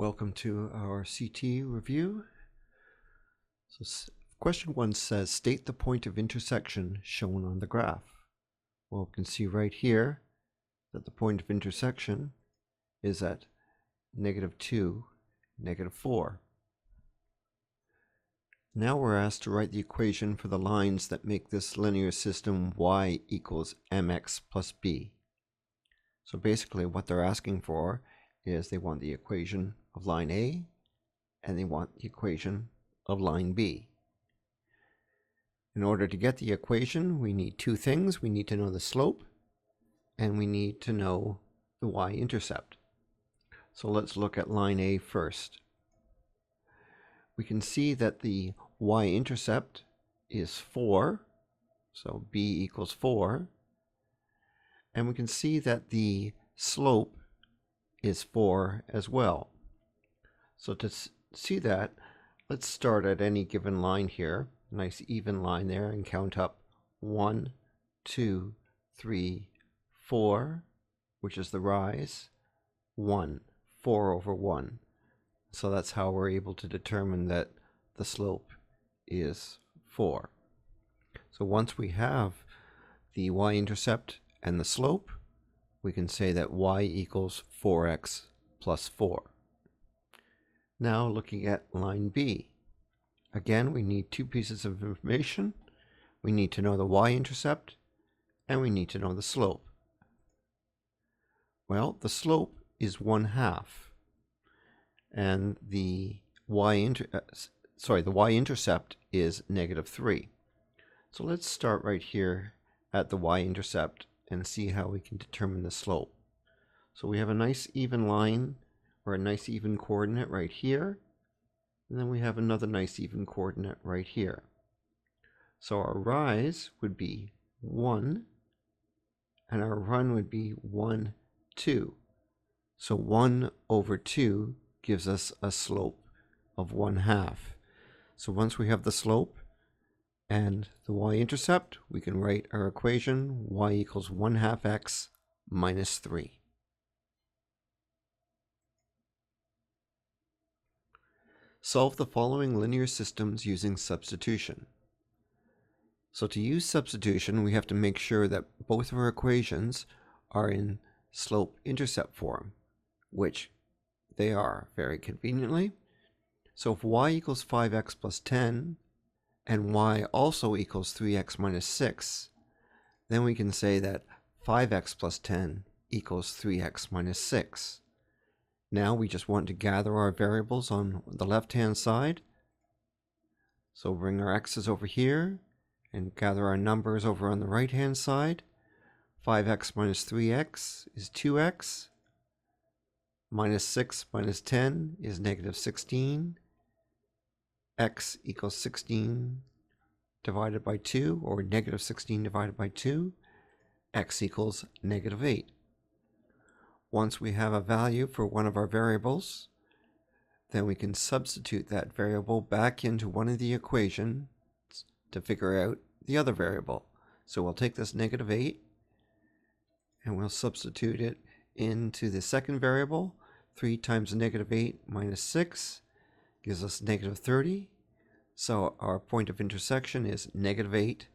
Welcome to our CT review. Question 1 says, state the point of intersection shown on the graph. Well, we can see right here that the point of intersection is at -2, -4. Now we're asked to write the equation for the lines that make this linear system y equals mx plus b. So basically what they're asking for is they want the equation of line A and they want the equation of line B. In order to get the equation, we need two things. We need to know the slope and we need to know the y-intercept. So let's look at line A first. We can see that the y-intercept is 4, so b equals 4. And we can see that the slope is 4 as well. So to see that, let's start at any given line here, nice even line there, and count up 1, 2, 3, 4, which is the rise, 1, 4 over 1. So that's how we're able to determine that the slope is 4. So once we have the y-intercept and the slope, we can say that y equals 4x plus 4. Now looking at line B. Again, we need two pieces of information. We need to know the y-intercept and we need to know the slope. Well, the slope is 1/2 and the y-intercept is -3. So let's start right here at the y-intercept and see how we can determine the slope. So we have a nice even line or a nice even coordinate right here, and then we have another nice even coordinate right here. So our rise would be 1 and our run would be 1, 2. So 1 over 2 gives us a slope of 1/2. So once we have the slope and the y-intercept, we can write our equation y equals 1/2 x minus 3. Solve the following linear systems using substitution. So to use substitution, we have to make sure that both of our equations are in slope-intercept form, which they are very conveniently. So if y equals 5x plus 10, and y also equals 3x minus 6, then we can say that 5x plus 10 equals 3x minus 6. Now we just want to gather our variables on the left-hand side. So bring our x's over here and gather our numbers over on the right-hand side. 5x minus 3x is 2x. Minus 6 minus 10 is -16. X equals 16 divided by 2, or -16 divided by 2. X equals -8. Once we have a value for one of our variables, then we can substitute that variable back into one of the equations to figure out the other variable. So we'll take this -8 and we'll substitute it into the second variable. 3 times -8 minus 6 gives us -30. So our point of intersection is -8,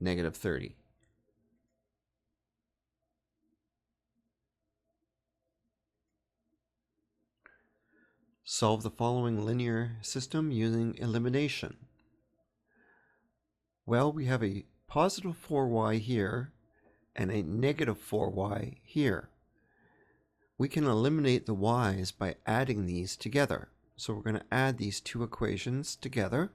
-30. Solve the following linear system using elimination. Well, we have a positive 4y here and a negative 4y here. We can eliminate the y's by adding these together. So we're going to add these two equations together.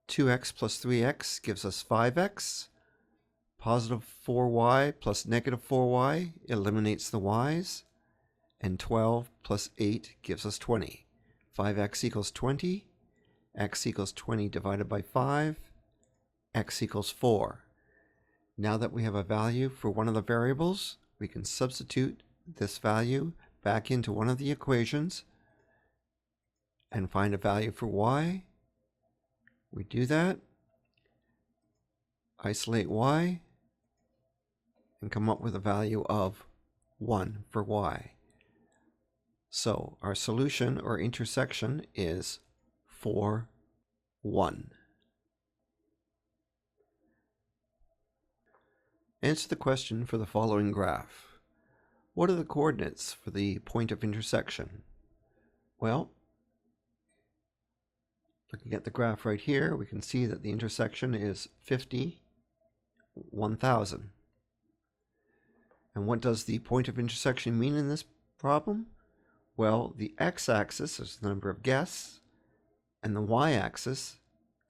2x plus 3x gives us 5x. Positive 4y plus -4y eliminates the y's. And 12 plus 8 gives us 20. 5x equals 20. X equals 20 divided by 5. X equals 4. Now that we have a value for one of the variables, we can substitute this value back into one of the equations and find a value for y. We do that, isolate y, and come up with a value of 1 for y. So our solution or intersection is 4, 1. Answer the question for the following graph. What are the coordinates for the point of intersection? Well, looking at the graph right here, we can see that the intersection is 50, 1000. And what does the point of intersection mean in this problem? Well, the x-axis is the number of guests, and the y-axis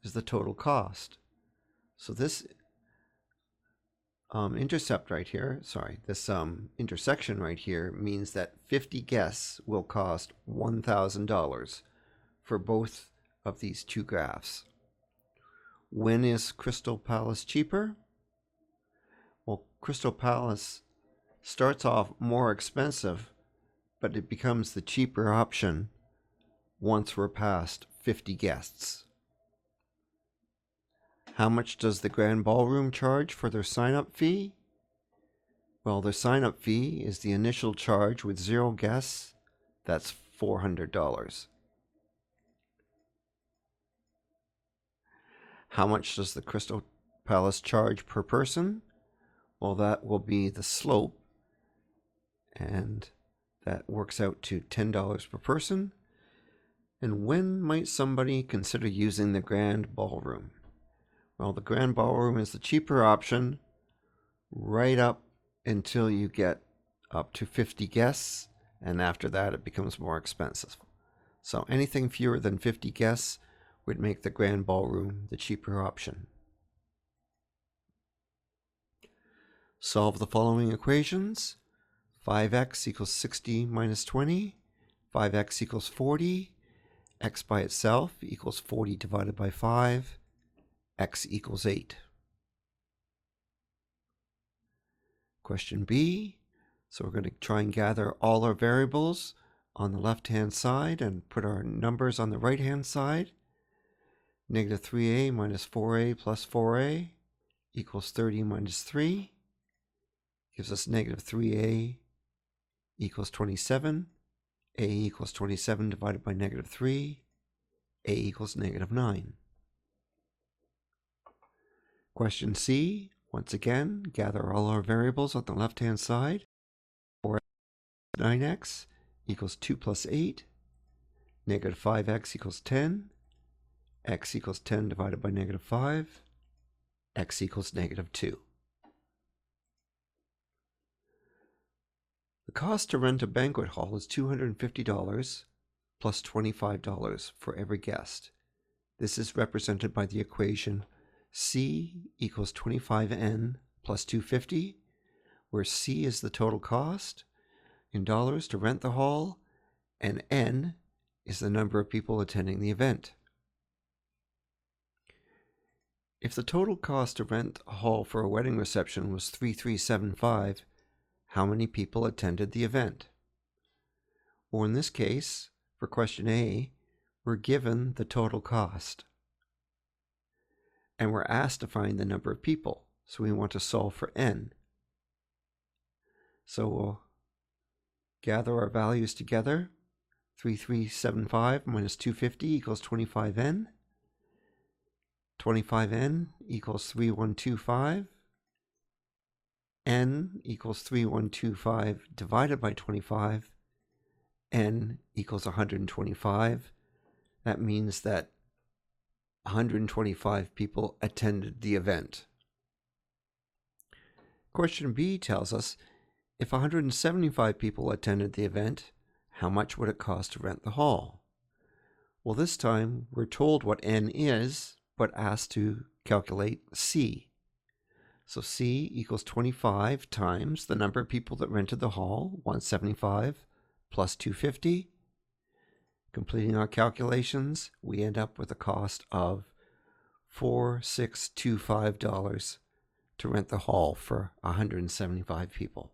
is the total cost. So this intersection right here means that 50 guests will cost $1,000 for both of these two graphs. When is Crystal Palace cheaper? Well, Crystal Palace starts off more expensive, but it becomes the cheaper option once we're past 50 guests. How much does the Grand Ballroom charge for their sign-up fee? Well, their sign-up fee is the initial charge with 0 guests. That's $400. How much does the Crystal Palace charge per person? Well, that will be the slope, and that works out to $10 per person. And when might somebody consider using the Grand Ballroom? Well, the Grand Ballroom is the cheaper option right up until you get up to 50 guests, and after that it becomes more expensive. So anything fewer than 50 guests would make the Grand Ballroom the cheaper option. Solve the following equations. 5x equals 60 minus 20, 5x equals 40, x by itself equals 40 divided by 5, x equals 8. Question B. So we're going to try and gather all our variables on the left-hand side and put our numbers on the right-hand side. Negative 3a minus 4a plus 4a equals 30 minus 3. Gives us negative 3a equals 27. A equals 27 divided by negative 3. A equals negative 9. Question C, once again, gather all our variables on the left-hand side. 4x 9x equals 2 plus 8. Negative 5x equals 10. X equals 10 divided by negative 5. X equals negative 2. The cost to rent a banquet hall is $250 plus $25 for every guest. This is represented by the equation C equals 25N plus 250, where C is the total cost in dollars to rent the hall, and N is the number of people attending the event. If the total cost to rent a hall for a wedding reception was $3,375, how many people attended the event? Or in this case, for question A, we're given the total cost, and we're asked to find the number of people, so we want to solve for N. So we'll gather our values together. 3375 minus 250 equals 25N. 25N equals 3125. N equals 3125 divided by 25. N equals 125. That means that 125 people attended the event. Question B tells us, if 175 people attended the event, how much would it cost to rent the hall? Well, this time we're told what N is, but asked to calculate C. So C equals 25 times the number of people that rented the hall, 175, plus 250. Completing our calculations, we end up with a cost of $4,625 to rent the hall for 175 people.